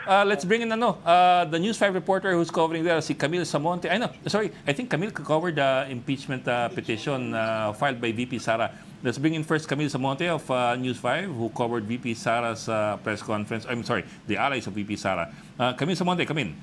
let's bring in the News 5 reporter who's covering there, si Camille Samonte. I think Camille covered the impeachment petition filed by VP Sara. Let's bring in first Camille Samonte of News 5 who covered VP Sara's press conference. I'm sorry, the allies of VP Sara. Camille Samonte, come in.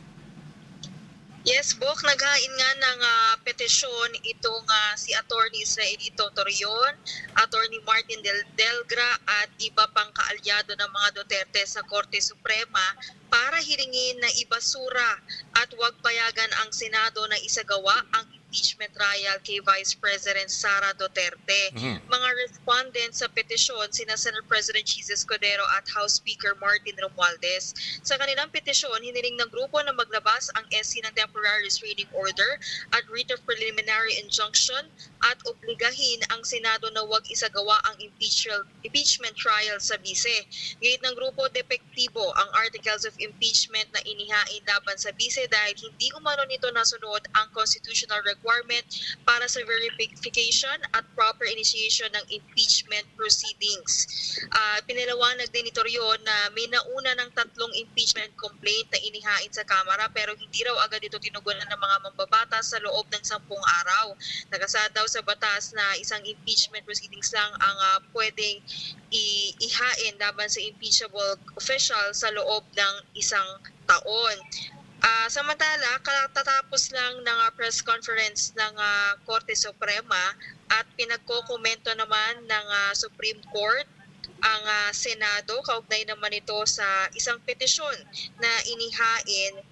Yes, Bok, naghain nga ng petisyon itong si Attorney Israelito Torion, Attorney Martin Delgra at iba pang kaalyado ng mga Duterte sa Korte Suprema para hiringin na ibasura at huwag payagan ang Senado na isagawa ang impeachment trial kay Vice President Sara Duterte. Mga respondents sa petisyon, sina Senate President Jesus Cordero at House Speaker Martin Romualdez. Sa kanilang petisyon, hiniling ng grupo na maglabas ang SC ng Temporary Restraining Order at writ of preliminary injunction at obligahin ang Senado na huwag isagawa ang impeachment trial sa bise. Gayit ng grupo, depektibo ang articles of impeachment na inihain laban sa bise dahil hindi umano nito nasunod ang constitutional requirement para sa verification at proper initiation ng impeachment proceedings. Pinalawanag din ni Torion na may nauna ng 3 impeachment complaint na inihain sa Kamara pero hindi raw agad ito tinugunan ng mga mambabatas sa loob ng 10 araw. Nakasaad daw sa batas na isang impeachment proceedings lang ang pwedeng ihain laban sa impeachable official sa loob ng 1 taon. Samantala, katatapos lang ng press conference ng Korte Suprema at pinagkokomento naman ng Supreme Court ang Senado, kaugnay naman ito sa isang petisyon na inihain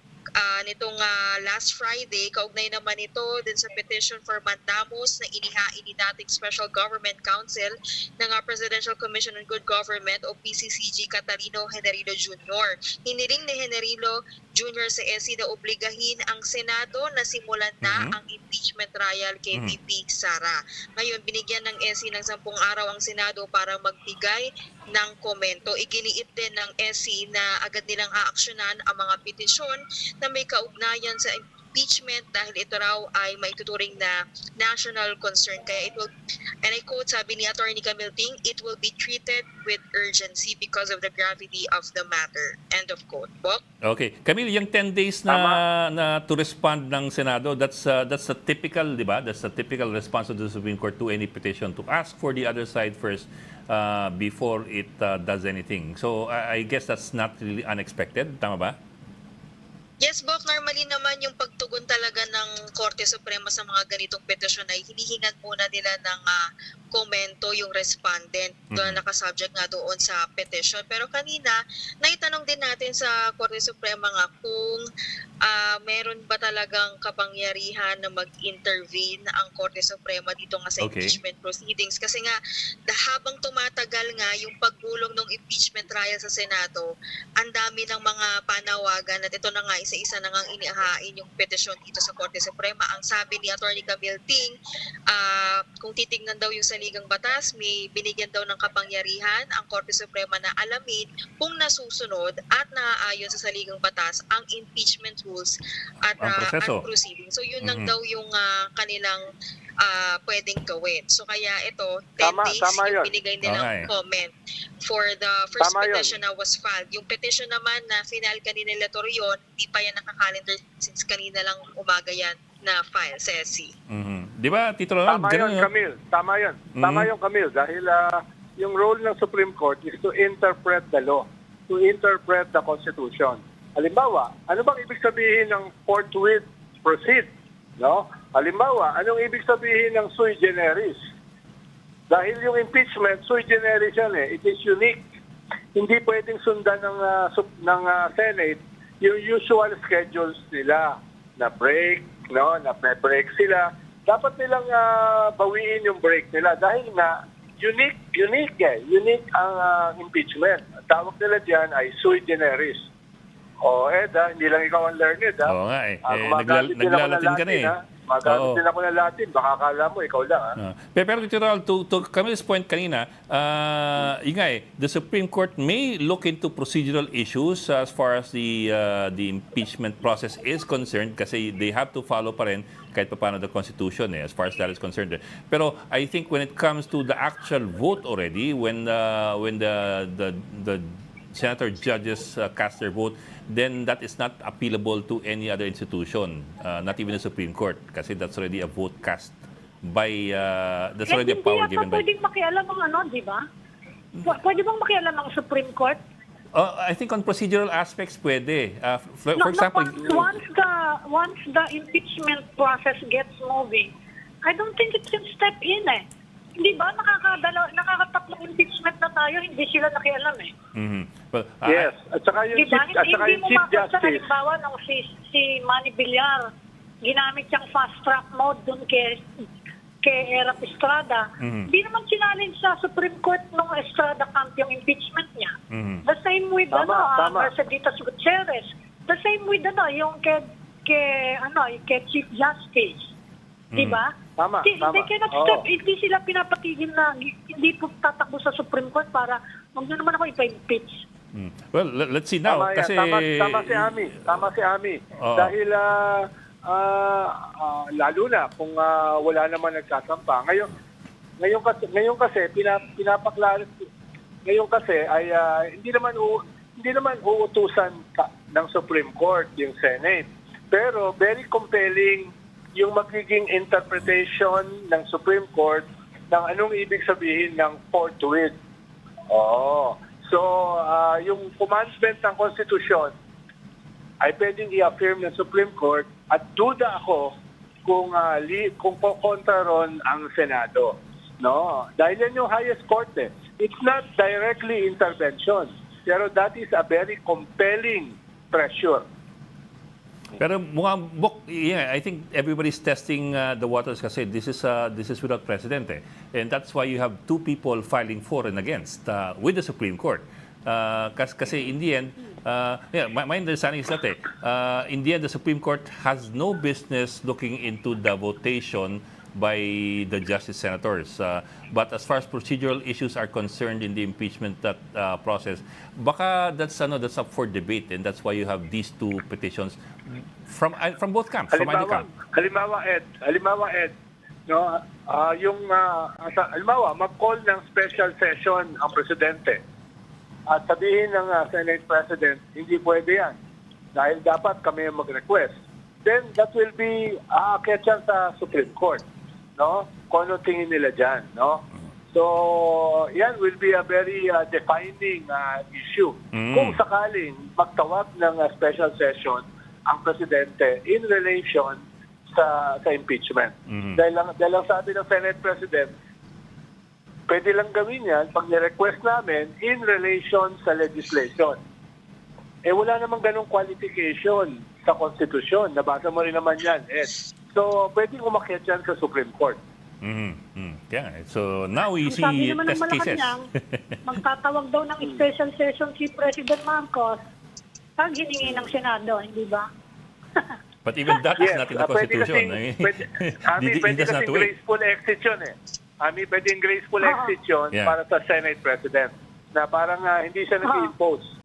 nitong last Friday. Kaugnay naman ito din sa petition for mandamus na inihain ni dating Special Government Council ng Presidential Commission on Good Government o PCCG Catalino Generilo Jr. Hiniling ni Generilo Jr. sa SC na obligahin ang Senado na simulan na ang impeachment trial kay VP Sara. Ngayon, binigyan ng SC ng 10 araw ang Senado para magbigay ng komento. Iginiit din ng SC na agad nilang aaksyonan ang mga petisyon na may kaugnayan sa impeachment dahil ito raw ay maituturing na national concern. Kaya it will, and I quote, sabi ni Attorney Camille Ting, it will be treated with urgency because of the gravity of the matter. End of quote. Bok? Okay. Camille, yung 10 days na to respond ng Senado, that's a typical, di ba? That's a typical response of the Supreme Court to any petition, to ask for the other side first before it does anything. So I guess that's not really unexpected. Tama ba? Yes, Bok, normally naman yung pagtugon talaga ng Korte Suprema sa mga ganitong petisyon ay hinihingan muna nila ng komento yung respondent doon nakasubject nga doon sa petition. Pero kanina, naitanong din natin sa Korte Suprema nga kung meron ba talagang kapangyarihan na mag-intervene ang Korte Suprema dito nga sa impeachment proceedings. Kasi nga, habang tumatagal nga yung paggulong ng impeachment trial sa Senado, ang dami ng mga panawagan at ito na nga isa-isa na ngang inihain yung petisyon dito sa Korte Suprema. Ang sabi ni Attorney Camille Ting, kung titignan daw yung saligang batas, may binigyan daw ng kapangyarihan ang Korte Suprema na alamin kung nasusunod at naaayon sa saligang batas ang impeachment rules at proceedings. So yun lang daw yung kanilang pwedeng gawin. So kaya ito, 10 days yung binigay nilang comment for the first petition na was filed. Yung petition naman na final kanina nila Torion, hindi pa yan nakakalendar since kanina lang umaga yan na file sa SC. Di ba, Tito Ronald? Tama yun, Camille. Tama yun. Tama yun, Camille. Dahil yung role ng Supreme Court is to interpret the law, to interpret the Constitution. Halimbawa, ano bang ibig sabihin ng forthwith proceed? No? Halimbawa, anong ibig sabihin ng sui generis? Dahil yung impeachment, sui generis yan eh. It is unique. Hindi pwedeng sundan ng Senate yung usual schedules nila na break, no? Na break sila. Dapat nilang bawiin yung break nila dahil nga unique ang impeachment. Tawag nila diyan ay sui generis. Ed, hindi lang ikaw ang learned, ha? Oo nga eh. Naglalatin ka na eh. Magamit din ako ng Latin. Baka akala mo, ikaw lang, ha? Pero Tito Ronald, to Camille's point kanina, the Supreme Court may look into procedural issues as far as the impeachment process is concerned kasi they have to follow pa rin kahit pa paano the Constitution as far as that is concerned. Pero I think when it comes to the actual vote already, when the senator judges cast their vote, then that is not appealable to any other institution, not even the Supreme Court, kasi that's already a vote cast by, that's already a power given by... Hindi pwedeng makialam ang ano, di ba? Pwede bang makialam ang Supreme Court? I think on procedural aspects, pwede. For example... Once the impeachment process gets moving, I don't think it can step in eh. Hindi ba? Nakakatatlong impeachment na tayo, hindi sila nakialam eh. Mhm. Well, Yes. At saka yung Diba? Chief, at saka Hindi yung mo Chief makita Justice. halimbawa nung si Manny Villar, ginamit siyang fast track mode dun kay Erap Estrada. Hindi naman challenge sa Supreme Court nung Estrada camp yung impeachment niya. The same with Tama. Mercedes Gutierrez. The same with yung kay Chief Justice. Diba? Tama, They tama. cannot Oo. step, hindi sila pinapatigil na hindi po tatakbo sa Supreme Court para huwag na naman ako ipa-impeach. well, let's see now. Tama yan. Kasi... Tama si Ami. Oo. Dahil lalo na kung wala naman nagsasampa. Ngayon kasi ngayon kasi ay hindi naman uutusan ng Supreme Court yung Senate. Pero very compelling yung magiging interpretation ng Supreme Court ng anong ibig sabihin ng forthwith. So, yung commandment ng Constitution ay pwedeng i-affirm ng Supreme Court at duda ako kung kontra ron ang Senado. No? Dahil yan yung highest court eh. It's not directly intervention, pero that is a very compelling pressure. Pero mukhang, I think everybody's testing the waters kasi this is without precedent eh. And that's why you have two people filing for and against with the Supreme Court. Kasi in the end, my understanding is that in the end, the Supreme Court has no business looking into the votation by the justice senators. But as far as procedural issues are concerned in the impeachment process, baka that's up for debate, and that's why you have these two petitions from both camps, from either camp. Halimbawa, Ed, no, halimbawa, mag-call ng special session ang presidente at sabihin ng Senate President, hindi pwede yan dahil dapat kami mag-request. Then that will be aakyat yan sa Supreme Court. No? Kung ano tingin nila dyan. No? So, yan will be a very defining issue. Kung sakaling magtawag ng special session ang presidente in relation sa impeachment. Dahil lang sabi ng Senate President, pwede lang gawin yan pag ni-request namin in relation sa legislation. Wala namang ganong qualification sa Constitution. Nabasa mo rin naman yan, Ed. So, pwedeng umakyat yan sa Supreme Court. Yeah. So, now we see Sabi naman ng test cases. Malacanang, magtatawag daw ng special session si President Marcos pag hiningi ng Senado, hindi ba? But even that is not in the Constitution. Pwede kasing graceful exit yun eh. Pwedeng graceful exit yun Yeah. para sa Senate President na parang hindi siya nag-impose.